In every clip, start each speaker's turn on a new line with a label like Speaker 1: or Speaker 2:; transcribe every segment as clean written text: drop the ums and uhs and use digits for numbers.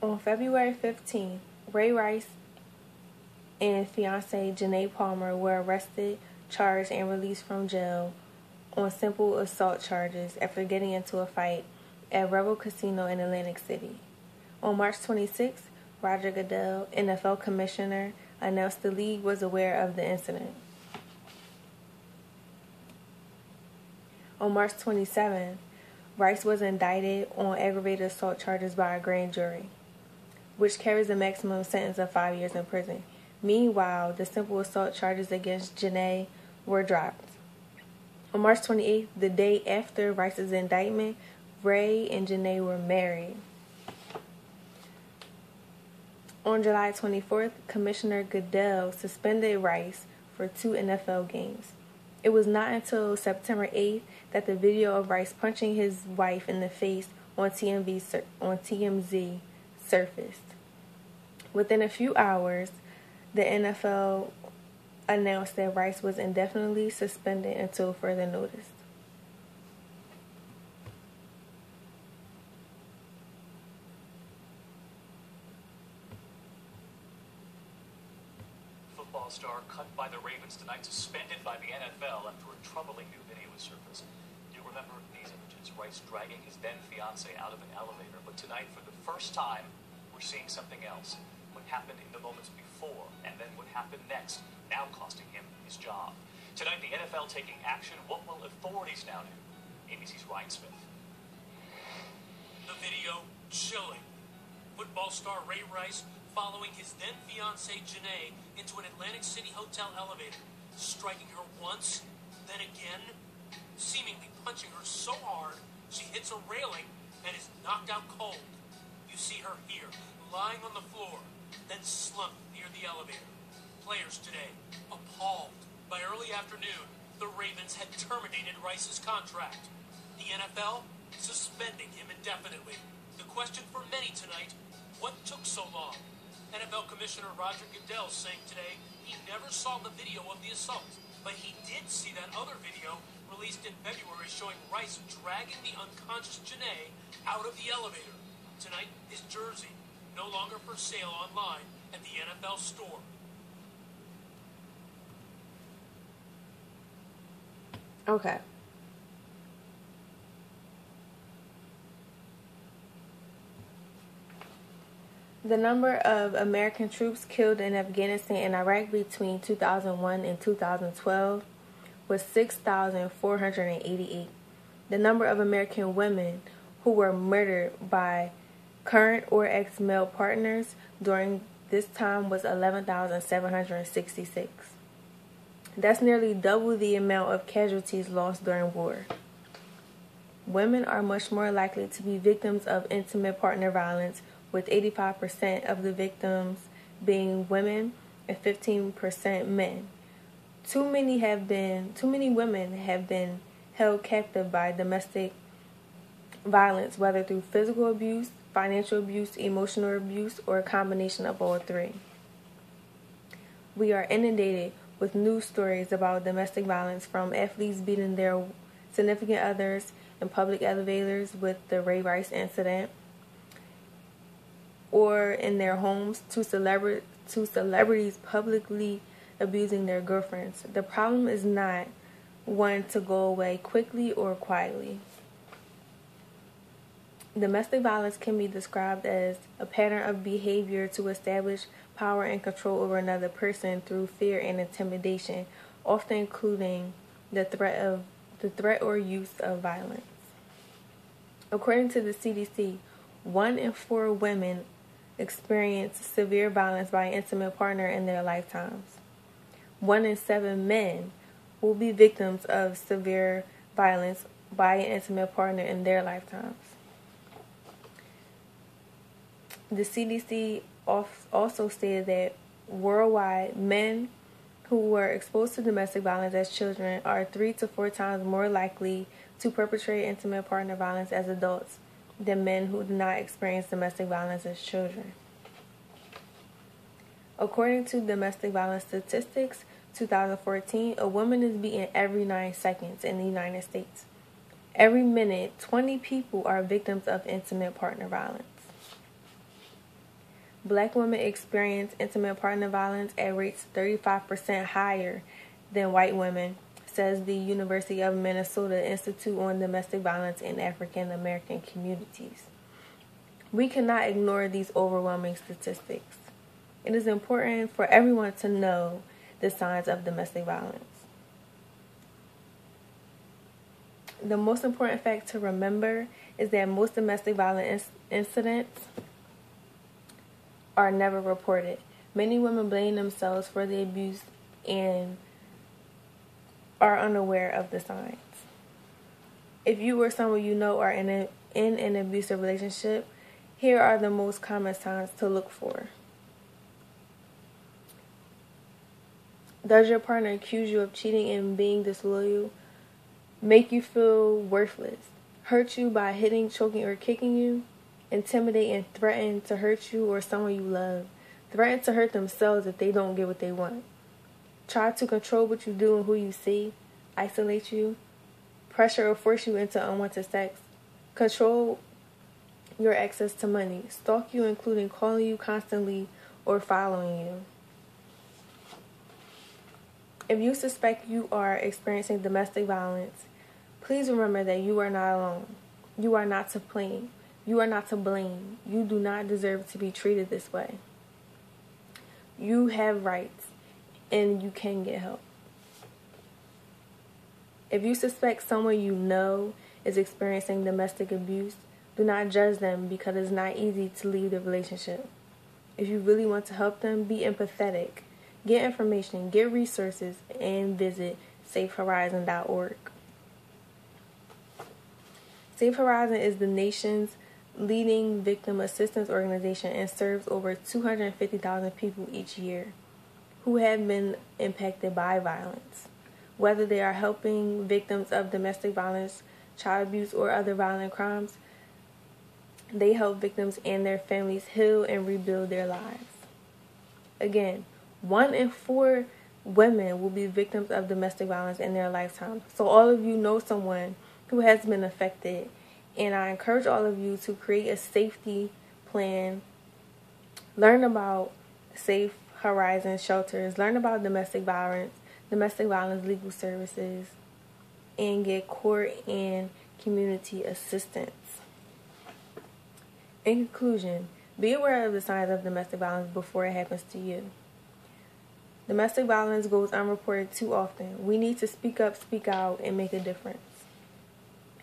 Speaker 1: On February 15th, Ray Rice and fiancée Janae Palmer were arrested, charged, and released from jail on simple assault charges after getting into a fight at Rebel Casino in Atlantic City. On March 26th, Roger Goodell, NFL commissioner, announced the league was aware of the incident. On March 27th, Rice was indicted on aggravated assault charges by a grand jury, which carries a maximum sentence of 5 years in prison. Meanwhile, the simple assault charges against Janae were dropped. On March 28th, the day after Rice's indictment, Ray and Janae were married. On July 24th, Commissioner Goodell suspended Rice for 2 NFL games. It was not until September 8th that the video of Rice punching his wife in the face on TMZ surfaced. Within a few hours, the NFL announced that Rice was indefinitely suspended until further notice.
Speaker 2: Football star cut by the Ravens tonight, suspended by the NFL after a troubling new video was surfaced. You remember these images, Rice dragging his then fiancée out of an elevator, but tonight, for the first time, we're seeing something else. What happened in the moments before, and then what happened next, now costing him his job. Tonight, the NFL taking action. What will authorities now do? ABC's Ryan Smith.
Speaker 3: The video chilling. Football star Ray Rice following his then fiancée Janae into an Atlantic City hotel elevator, striking her once, then again, seemingly punching her so hard she hits a railing and is knocked out cold. You see her here, lying on the floor, then slumped near the elevator. Players today appalled. By early afternoon, the Ravens had terminated Rice's contract. The NFL suspending him indefinitely. The question for many tonight, what took so long? NFL Commissioner Roger Goodell saying today he never saw the video of the assault, but he did see that other video released in February showing Rice dragging the unconscious Janae out of the elevator. Tonight, his jersey, no longer for sale online at the NFL store.
Speaker 1: Okay. The number of American troops killed in Afghanistan and Iraq between 2001 and 2012 was 6,488. The number of American women who were murdered by current or ex-male partners during this time was 11,766. That's nearly double the amount of casualties lost during war. Women are much more likely to be victims of intimate partner violence, with 85% of the victims being women and 15% men. Too many women have been held captive by domestic violence, whether through physical abuse, financial abuse, emotional abuse, or a combination of all three. We are inundated with news stories about domestic violence, from athletes beating their significant others in public elevators with the Ray Rice incident, or in their homes, to celebrities publicly abusing their girlfriends. The problem is not one to go away quickly or quietly. Domestic violence can be described as a pattern of behavior to establish power and control over another person through fear and intimidation, often including the threat or use of violence. According to the CDC, 1 in 4 women experience severe violence by an intimate partner in their lifetimes. 1 in 7 men will be victims of severe violence by an intimate partner in their lifetimes. The CDC also stated that worldwide, men who were exposed to domestic violence as children are 3 to 4 times more likely to perpetrate intimate partner violence as adults than men who did not experience domestic violence as children. According to Domestic Violence Statistics 2014, a woman is beaten every 9 seconds in the United States. Every minute, 20 people are victims of intimate partner violence. Black women experience intimate partner violence at rates 35% higher than white women, says the University of Minnesota Institute on Domestic Violence in African American Communities. We cannot ignore these overwhelming statistics. It is important for everyone to know the signs of domestic violence. The most important fact to remember is that most domestic violence incidents are never reported. Many women blame themselves for the abuse and are unaware of the signs. If you or someone you know are in an abusive relationship, here are the most common signs to look for. Does your partner accuse you of cheating and being disloyal? Make you feel worthless? Hurt you by hitting, choking, or kicking you? Intimidate and threaten to hurt you or someone you love? Threaten to hurt themselves if they don't get what they want? Try to control what you do and who you see? Isolate you? Pressure or force you into unwanted sex? Control your access to money? Stalk you, including calling you constantly or following you? If you suspect you are experiencing domestic violence, please remember that you are not alone. You are not to blame. You are not to blame. You do not deserve to be treated this way. You have rights, and you can get help. If you suspect someone you know is experiencing domestic abuse, do not judge them because it's not easy to leave the relationship. If you really want to help them, be empathetic. Get information, get resources, and visit safehorizon.org. Safe Horizon is the nation's leading victim assistance organization and serves over 250,000 people each year who have been impacted by violence. Whether they are helping victims of domestic violence, child abuse, or other violent crimes, they help victims and their families heal and rebuild their lives. Again, 1 in 4 women will be victims of domestic violence in their lifetime. So all of you know someone who has been affected, and I encourage all of you to create a safety plan, learn about Safe Horizon shelters, learn about domestic violence legal services, and get court and community assistance. In conclusion, be aware of the signs of domestic violence before it happens to you. Domestic violence goes unreported too often. We need to speak up, speak out, and make a difference.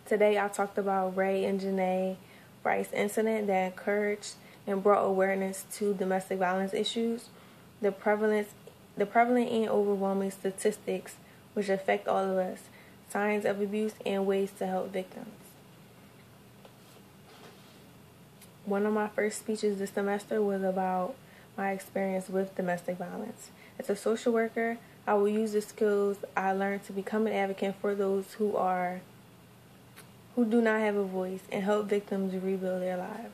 Speaker 1: Today I talked about Ray and Janae Bryce incident that encouraged and brought awareness to domestic violence issues, the prevalent and overwhelming statistics which affect all of us, signs of abuse, and ways to help victims. One of my first speeches this semester was about my experience with domestic violence. As a social worker, I will use the skills I learned to become an advocate for those who do not have a voice and help victims rebuild their lives.